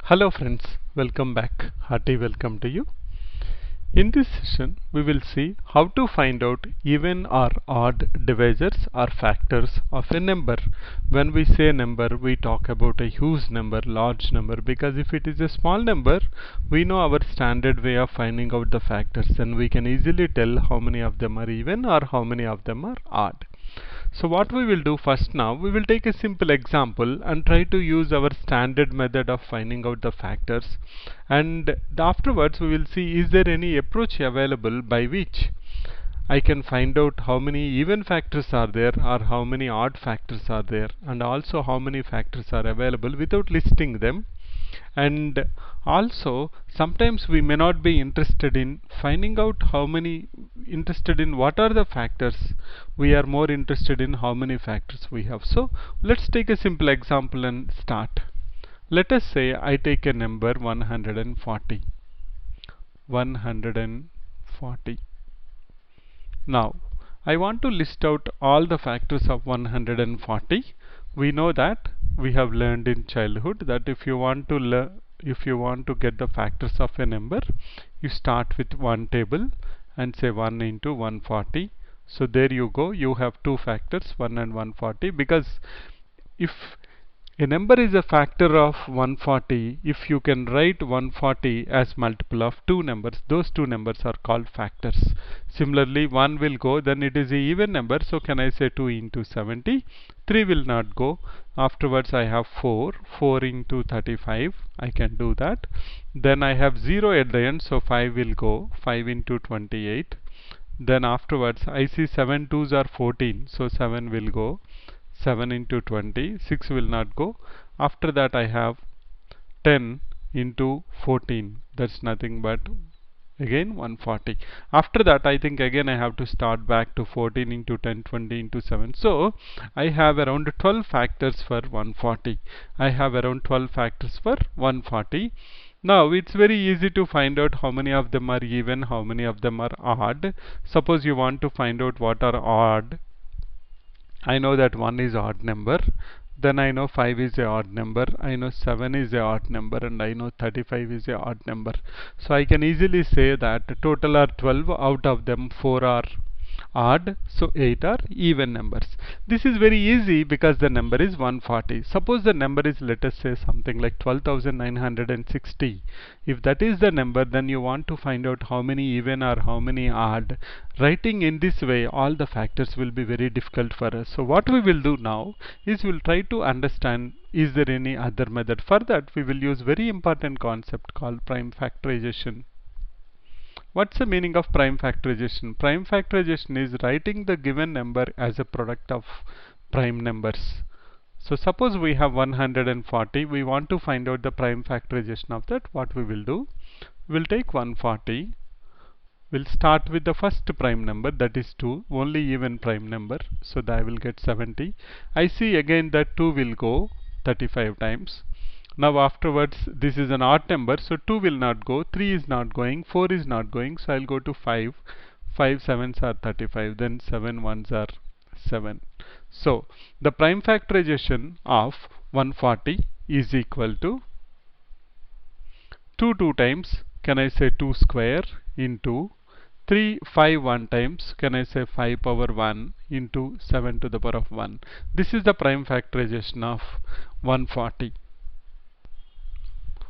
Hello friends, welcome back. Hearty welcome to you. In this session, we will see how to find out even or odd divisors or factors of a number. When we say number, we talk about a huge number, large number, because if it is a small number, we know our standard way of finding out the factors, and we can easily tell how many of them are even or how many of them are odd. So what we will do first now, we will take a simple example and try to use our standard method of finding out the factors, and afterwards we will see is there any approach available by which I can find out how many even factors are there or how many odd factors are there, and also how many factors are available without listing them. And also sometimes we may not be interested in finding out how many, interested in what are the factors. We are more interested in how many factors we have. So let's take a simple example and start. Let us say I take a number 140. Now I want to list out all the factors of 140. We know that we have learned in childhood that if you want to get the factors of a number, you start with one table and say 1 into 140. So there you go, you have two factors, 1 and 140, because if a number is a factor of 140, if you can write 140 as multiple of two numbers, those two numbers are called factors. Similarly, 1 will go, then it is an even number, so can I say 2 into 70? 3 will not go. Afterwards I have 4 into 35, I can do that. Then I have 0 at the end, so 5 will go, 5 into 28. Then afterwards I see 7 twos are 14, so 7 will go. 7 into 20, 6 will not go. After that I have 10 into 14, that's nothing but again 140. After that I think again I have to start back to 14 into 10, 20 into 7. So I have around 12 factors for 140. I have around 12 factors for 140. Now it's very easy to find out how many of them are even, how many of them are odd. Suppose you want to find out what are odd. I know that 1 is odd number, then I know 5 is a odd number, I know 7 is a odd number, and I know 35 is a odd number. So I can easily say that total are 12, out of them 4 are odd, so 8 are even numbers. This is very easy because the number is 140. Suppose the number is, let us say, something like 12,960. If that is the number, then you want to find out how many even or how many odd. Writing in this way all the factors will be very difficult for us. So what we will do now is we will try to understand is there any other method. For that we will use very important concept called prime factorization. What's the meaning of prime factorization? Prime factorization is writing the given number as a product of prime numbers. So suppose we have 140, we want to find out the prime factorization of that. What we will do, we'll take 140, we'll start with the first prime number, that is 2, only even prime number, so that I will get 70. I see again that 2 will go 35 times. Now afterwards this is an odd number, so 2 will not go, 3 is not going, 4 is not going, so I'll go to 5. 5 sevens are 35, then 7 ones are 7. So the prime factorization of 140 is equal to 2 times, can I say 2 square, into 5 1 times, can I say 5 power 1 into 7 to the power of 1. This is the prime factorization of 140.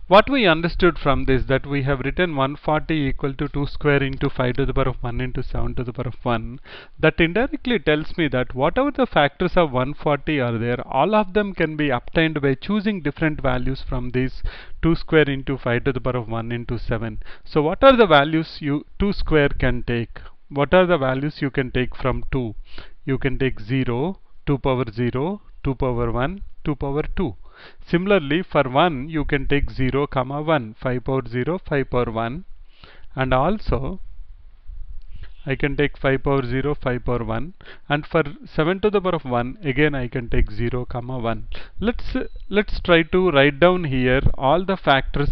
What we understood from this, that we have written 140 equal to 2 square into 5 to the power of 1 into 7 to the power of 1. That indirectly tells me that whatever the factors of 140 are there, all of them can be obtained by choosing different values from this 2 square into 5 to the power of 1 into 7. So what are the values 2 square can take? What are the values you can take from 2? You can take 0, 2 power 0, 2 power 1, 2 power 2. Similarly, for 1 you can take 0, 1, 5 power 0, 5 power 1, and also I can take 5 power 0, 5 power 1, and for 7 to the power of 1 again I can take 0, 1. Let's try to write down here all the factors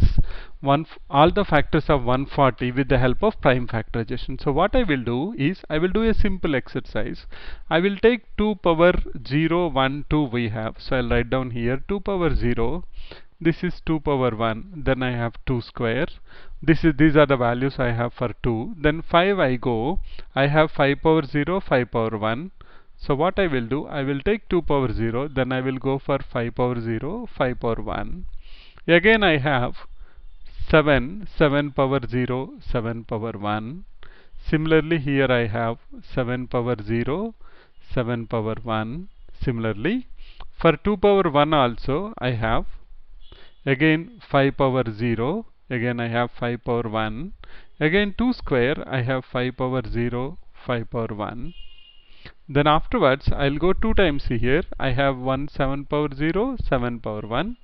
of 140 with the help of prime factorization. So what I will do is I will do a simple exercise. I will take 2 power 0, 1, 2 we have. So I'll write down here 2 power 0 This is 2 power 1. Then I have 2 square. These are the values I have for 2. Then 5 I go. I have 5 power 0, 5 power 1. So what I will do, I will take 2 power 0. Then I will go for 5 power 0, 5 power 1. Again I have 7, 7 power 0, 7 power 1. Similarly here I have 7 power 0, 7 power 1. Similarly for 2 power 1 also I have again 5 power 0, again I have 5 power 1. Again 2 square I have 5 power 0, 5 power 1. Then afterwards I'll go 2 times here. I have 1 7 power 0, 7 power 1.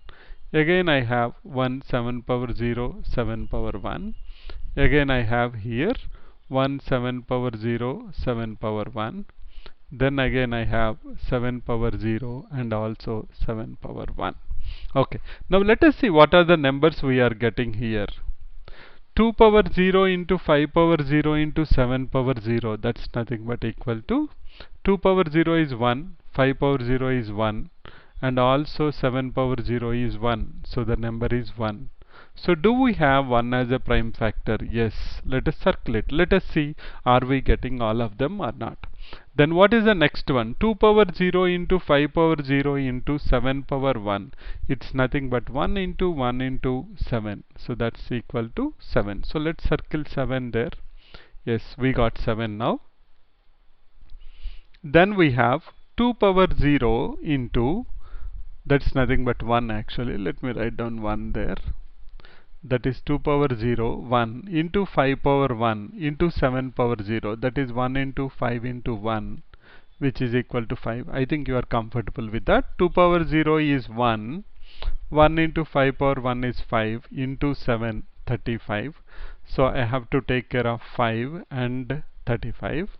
Again I have 1 7 power 0, 7 power 1. Again I have here 1 7 power 0, 7 power 1. Then again I have 7 power 0 and also 7 power 1. Okay, now let us see what are the numbers we are getting here. 2 power 0 into 5 power 0 into 7 power 0, that's nothing but equal to 2 power 0 is 1, 5 power 0 is 1, and also 7 power 0 is 1. So the number is 1. So do we have 1 as a prime factor? Yes. Let us circle it. Let us see, are we getting all of them or not. Then what is the next one? 2 power 0 into 5 power 0 into 7 power 1. It's nothing but 1 into 1 into 7. So that's equal to 7. So let's circle 7 there. Yes, we got 7 now. Then we have 2 power 0 into, that's nothing but 1 actually. Let me write down 1 there. That is 2 power 0, 1 into 5 power 1 into 7 power 0. That is 1 into 5 into 1, which is equal to 5. I think you are comfortable with that. 2 power 0 is 1. 1 into 5 power 1 is 5 into 7, 35. So I have to take care of 5 and 35.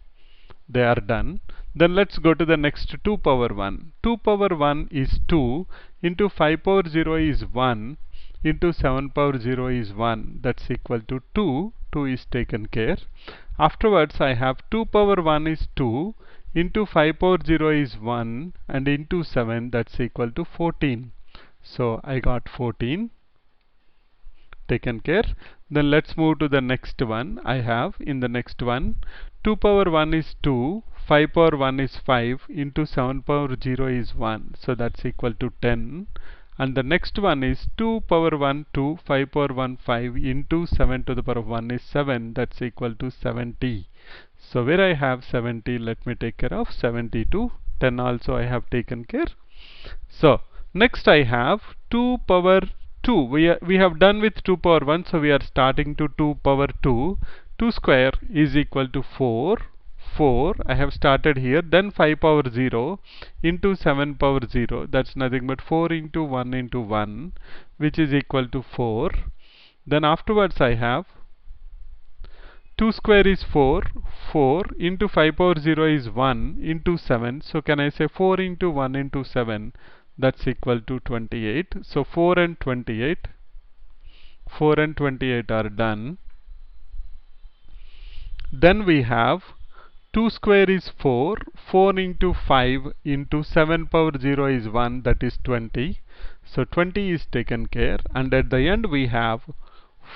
They are done. Then let's go to the next 2 power 1. 2 power 1 is 2 into 5 power 0 is 1 into 7 power 0 is 1. That's equal to 2. 2 is taken care. Afterwards I have 2 power 1 is 2 into 5 power 0 is 1 and into 7, that's equal to 14. So I got 14 taken care. Then let's move to the next one. I have in the next one 2 power 1 is 2, 5 power 1 is 5 into 7 power 0 is 1. So that's equal to 10. And the next one is 2 power 1 2, 5 power 1 5 into 7 to the power of 1 is 7. That's equal to 70. So where I have 70, let me take care of 72. 10 also I have taken care. So next I have 2 power 2. We have done with 2 power 1, so we are starting to 2 power 2. 2 square is equal to 4. 4 I have started here. Then 5 power 0 into 7 power 0. That's nothing but 4 into 1 into 1, which is equal to 4. Then afterwards I have 2 square is 4. 4 into 5 power 0 is 1 into 7. So can I say 4 into 1 into 7? That's equal to 28. So 4 and 28. 4 and 28 are done. Then we have 2 square is 4. 4 into 5 into 7 power 0 is 1. That is 20. So 20 is taken care. And at the end we have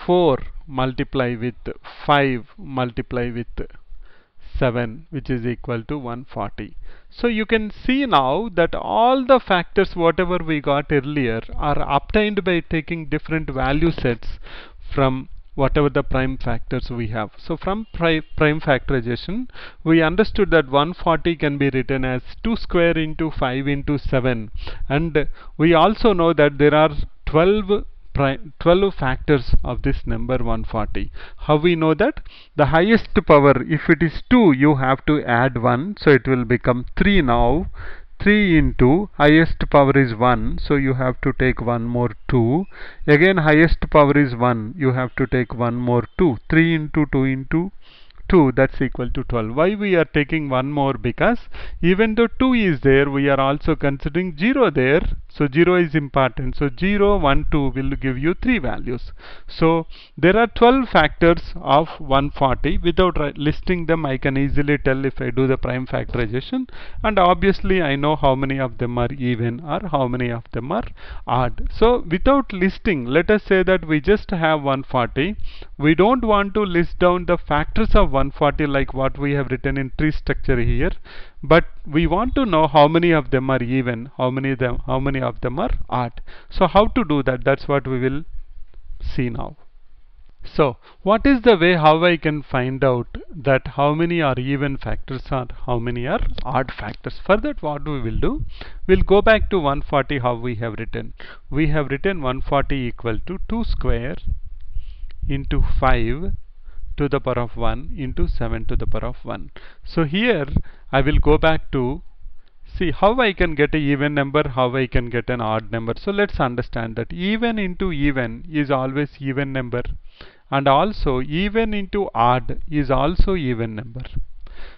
4 multiply with 5 multiply with 7, which is equal to 140. So you can see now that all the factors whatever we got earlier are obtained by taking different value sets from whatever the prime factors we have. So from prime factorization we understood that 140 can be written as 2 square into 5 into 7, and we also know that there are 12 factors of this number 140. How we know that? The highest power, if it is 2, you have to add 1, so it will become 3 now. 3 into highest power is 1, so you have to take 1 more 2. Again highest power is 1, you have to take 1 more 2. 3 into 2 into 2, that's equal to 12. Why we are taking one more? Because even though 2 is there, we are also considering 0 there. So 0 is important. So 0, 1, 2 will give you 3 values. So there are 12 factors of 140. Without listing them, I can easily tell if I do the prime factorization, and obviously I know how many of them are even or how many of them are odd. So without listing, let us say that we just have 140. We don't want to list down the factors of 140 like what we have written in tree structure here, but we want to know how many of them are even, how many of them are odd. So how to do that? That's what we will see now. So what is the way how I can find out that how many are even factors or how many are odd factors? For that, what we will do, we'll go back to 140. How we have written? We have written 140 equal to 2 square into 5 to the power of 1 into 7 to the power of 1. So here I will go back to see how I can get a even number, how I can get an odd number. So let's understand that even into even is always even number, and also even into odd is also even number.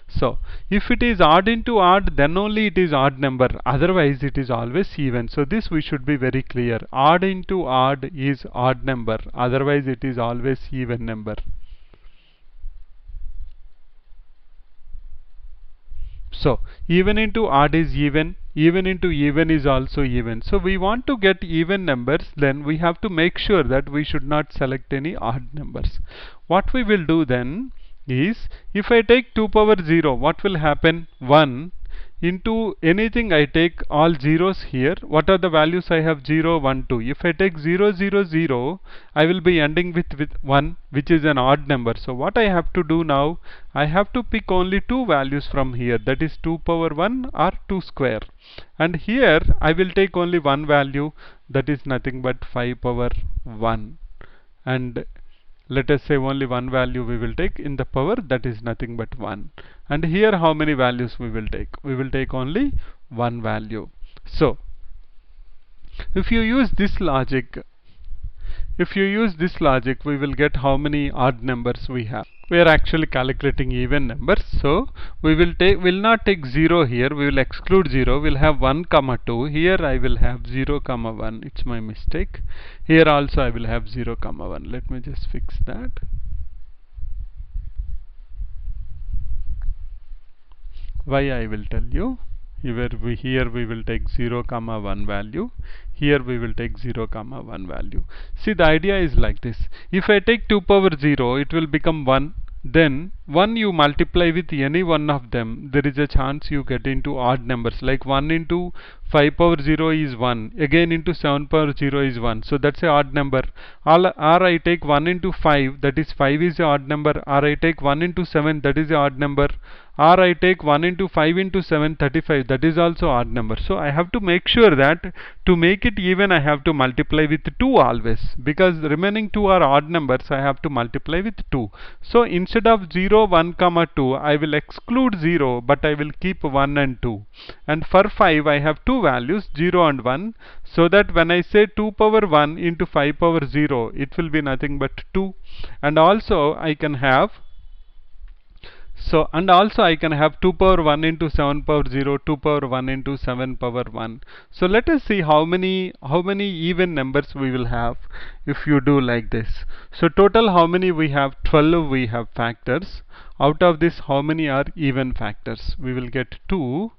So if it is odd into odd, then only it is odd number, otherwise it is always even. So this we should be very clear. Odd into odd is odd number, otherwise it is always even number. So even into odd is even into even is also even. So we want to get even numbers, then we have to make sure that we should not select any odd numbers. What we will do then is, if I take 2 power 0, what will happen? 1 into anything I take all zeros here. What are the values I have? 0, 1, 2. If I take 0, 0, 0, I will be ending with 1, which is an odd number. So what I have to do now, I have to pick only two values from here, that is 2 power 1 or 2 square. And here I will take only one value, that is nothing but 5 power 1. And let us say only one value we will take in the power, that is nothing but 1. And here how many values we will take? We will take only one value. So if you use this logic, we will get how many odd numbers we have. We are actually calculating even numbers, so will not take 0 here, we will exclude 0, we'll have 1 comma 2. Here I will have 0 comma 1, it's my mistake. Here also I will have 0 comma 1. Let me just fix that. Why I will tell you. Here we will take 0 comma 1 value, here we will take 0 comma 1 value. See, the idea is like this. If I take 2 power 0, it will become 1. Then 1 you multiply with any one of them, there is a chance you get into odd numbers, like 1 into 5 power 0 is 1, again into 7 power 0 is 1, so that's a odd number. Or I take 1 into 5, that is 5 is a odd number, or I take 1 into 7, that is a odd number, or I take 1 into 5 into 7, 35, that is also odd number. So I have to make sure that to make it even, I have to multiply with 2 always, because the remaining 2 are odd numbers, I have to multiply with 2. So instead of 0, 1 comma 2, I will exclude 0, but I will keep 1 and 2. And for 5 I have two values, 0 and 1, so that when I say 2 power 1 into 5 power 0, it will be nothing but 2. And also I can have I can have 2 power 1 into 7 power 0, 2 power 1 into 7 power 1. So let us see how many even numbers we will have if you do like this. So total how many we have? 12 we have factors. Out of this, how many are even factors? We will get 2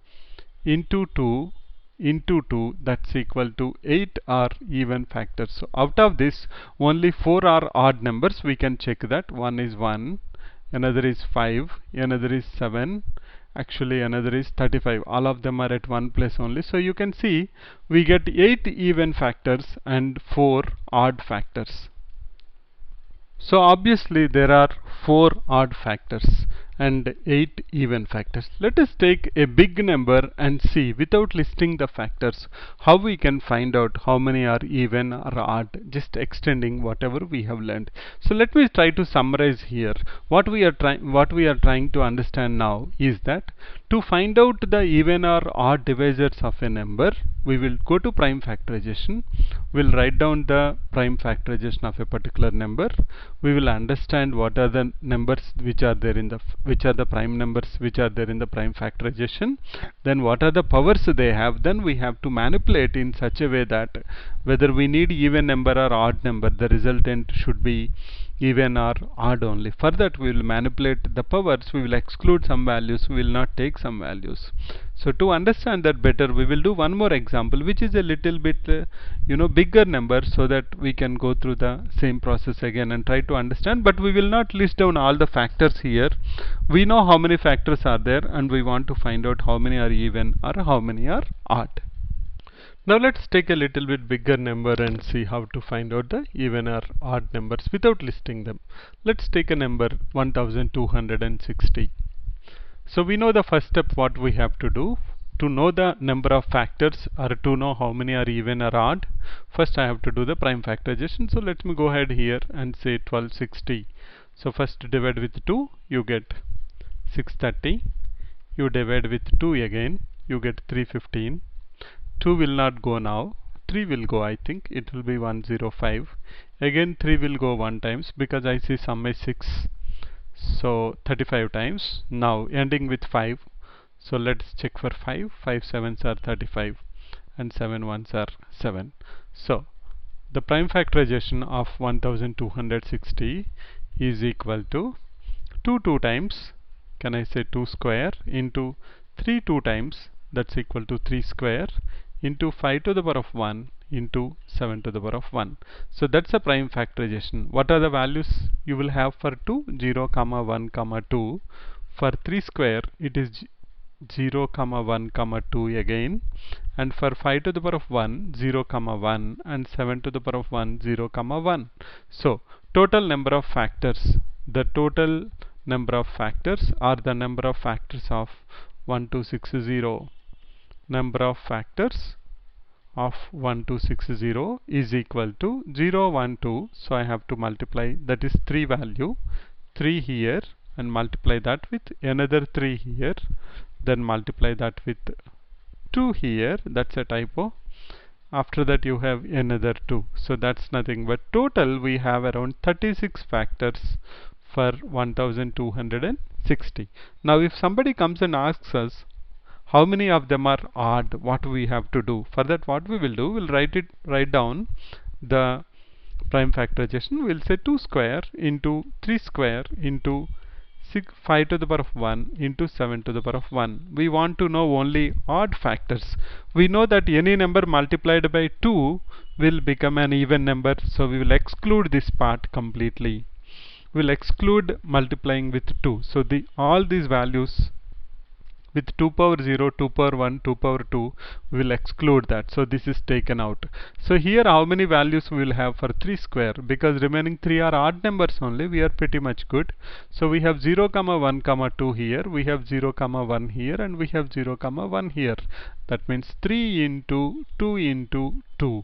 into 2 into 2, that's equal to 8 are even factors. So out of this, only 4 are odd numbers. We can check that. One is 1, another is 5, another is 7, actually another is 35. All of them are at one place only. So you can see we get 8 even factors and 4 odd factors. So obviously there are 4 odd factors and 8 even factors. Let us take a big number and see, without listing the factors, how we can find out how many are even or odd, just extending whatever we have learned. So let me try to summarize here. What we are trying to understand now is that to find out the even or odd divisors of a number, we will go to prime factorization. We'll write down the prime factorization of a particular number. We will understand what are the numbers which are there in the which are the prime numbers which are there in the prime factorization. Then what are the powers they have. Then we have to manipulate in such a way that whether we need even number or odd number, the resultant should be even or odd only. For that we will manipulate the powers, we will exclude some values, we will not take some values. So to understand that better, we will do one more example which is a little bit bigger number, so that we can go through the same process again and try to understand. But we will not list down all the factors here. We know how many factors are there, and we want to find out how many are even or how many are odd. Now let's take a little bit bigger number and see how to find out the even or odd numbers without listing them. Let's take a number 1260. So we know the first step what we have to do. To know the number of factors or to know how many are even or odd, first I have to do the prime factorization. So let me go ahead here and say 1260. So first divide with 2, you get 630. You divide with 2 again, you get 315. 2 will not go now, 3 will go, I think it will be 105. Again 3 will go 1 times because I see sum is 6, so 35 times. Now ending with 5, so let's check for 5. 5 sevens are 35 and 7 ones are 7. So the prime factorization of 1260 is equal to 2 times, can I say 2 square, into 3 2 times, that's equal to 3 square, into 5 to the power of 1 into 7 to the power of 1. So that's a prime factorization. What are the values you will have for 2? 0, 1, 2. For 3 square it is 0, 1, 2 again, and for 5 to the power of 1, 0, 1, and 7 to the power of 1, 0, 1. So total number of factors, the total number of factors are the number of factors of 1260. Number of factors of 1260 is equal to 0, 1, 2. So I have to multiply, that is 3 value, 3 here, and multiply that with another 3 here, then multiply that with 2 here, that's a typo. After that you have another 2, so that's nothing but total we have around 36 factors for 1260. Now if somebody comes and asks us how many of them are odd, what we have to do? For that what we will do, we'll write down the prime factorization. We'll say 2 square into 3 square into 5 to the power of 1 into 7 to the power of 1. We want to know only odd factors. We know that any number multiplied by 2 will become an even number, so we will exclude this part completely. We'll exclude multiplying with 2. So all these values with 2 power 0, 2 power 1, 2 power 2, we will exclude that. So this is taken out. So here how many values we will have for 3 square? Because remaining 3 are odd numbers only, we are pretty much good. So we have 0, 1, 2 here, we have 0, 1 here, and we have 0, 1 here. That means 3 into 2 into 2.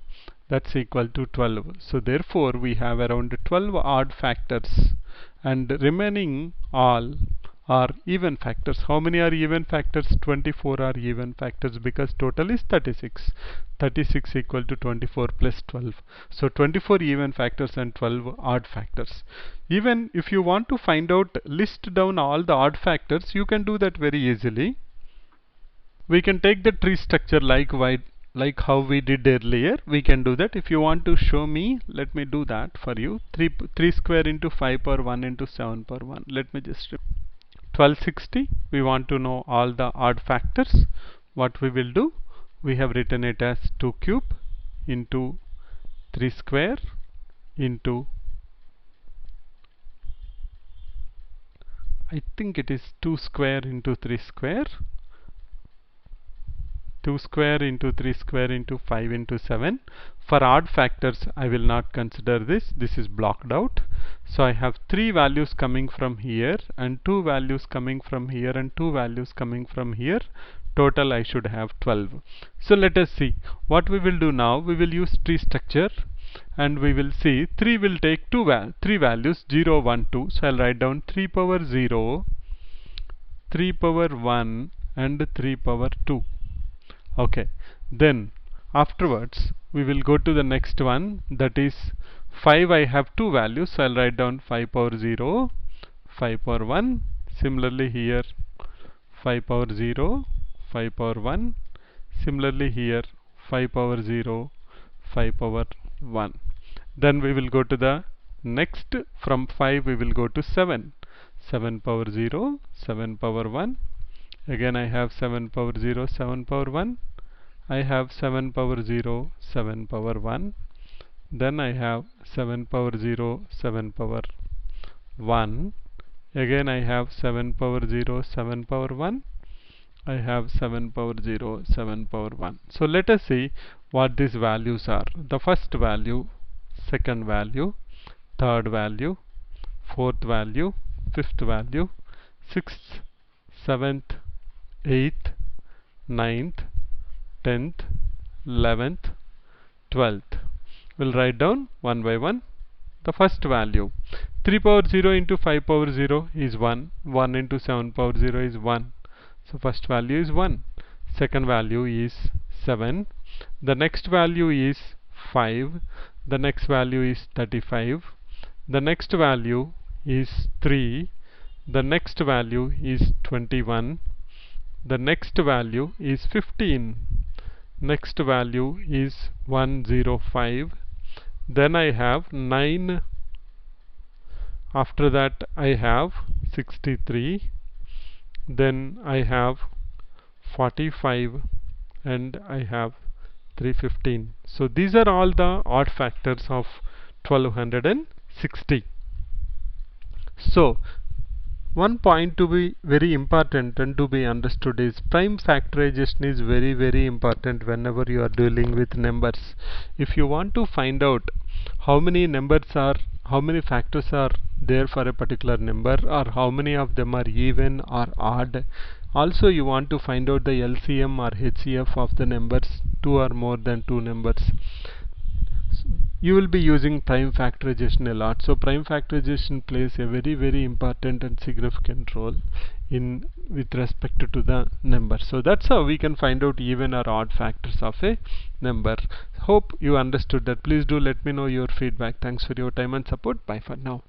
That's equal to 12. So therefore we have around 12 odd factors, and remaining all are even factors. How many are even factors? 24 are even factors, because total is 36. 36 equal to 24 plus 12. So 24 even factors and 12 odd factors. Even if you want to find out, list down all the odd factors, you can do that very easily. We can take the tree structure like how we did earlier. We can do that. If you want to show me, let me do that for you. 3 square into 5 power 1 into 7 power 1. Let me just 1260. We want to know all the odd factors. What we will do, we have written it as 2 cube into 3 square into, I think it is 2 square into 3 square, 2 square into 3 square into 5 into 7. For odd factors I will not consider this. This is blocked out. So I have 3 values coming from here, and 2 values coming from here, and 2 values coming from here. Total I should have 12. So let us see what we will do now. We will use tree structure, and we will see 3 will take 3 values, 0, 1, 2. So I'll write down 3 power 0, 3 power 1, and 3 power 2. Okay, then Afterwards we will go to the next one, that is 5. I have two values, so I'll write down 5 power 0, 5 power 1. Similarly here 5 power 0, 5 power 1. Similarly here 5 power 0, 5 power 1. Then we will go to the next, from 5 we will go to 7. 7 power 0, 7 power 1. Again I have 7 power 0, 7 power 1. I have 7 power 0, 7 power 1. Then I have 7 power 0, 7 power 1. Again I have 7 power 0, 7 power 1. I have 7 power 0, 7 power 1. So let us see what these values are. The first value, second value, third value, fourth value, fifth value, sixth, seventh, eighth, ninth, 10th, 11th, 12th. We'll write down one by one. The first value, 3 power 0 into 5 power 0 is 1. 1 into 7 power 0 is 1. So first value is 1. Second value is 7. The next value is 5. The next value is 35. The next value is 3. The next value is 21. The next value is 15. Next value is 105. Then I have 9. After that I have 63. Then I have 45 and I have 315. So these are all the odd factors of 1260. So one point to be very important and to be understood is prime factorization is very important whenever you are dealing with numbers. If you want to find out how many factors are there for a particular number, or how many of them are even or odd, also you want to find out the LCM or HCF of the numbers, two or more than two numbers, you will be using prime factorization a lot. So prime factorization plays a very important and significant role in with respect to the number. So that's how we can find out even or odd factors of a number. Hope you understood that. Please do let me know your feedback. Thanks for your time and support. Bye for now.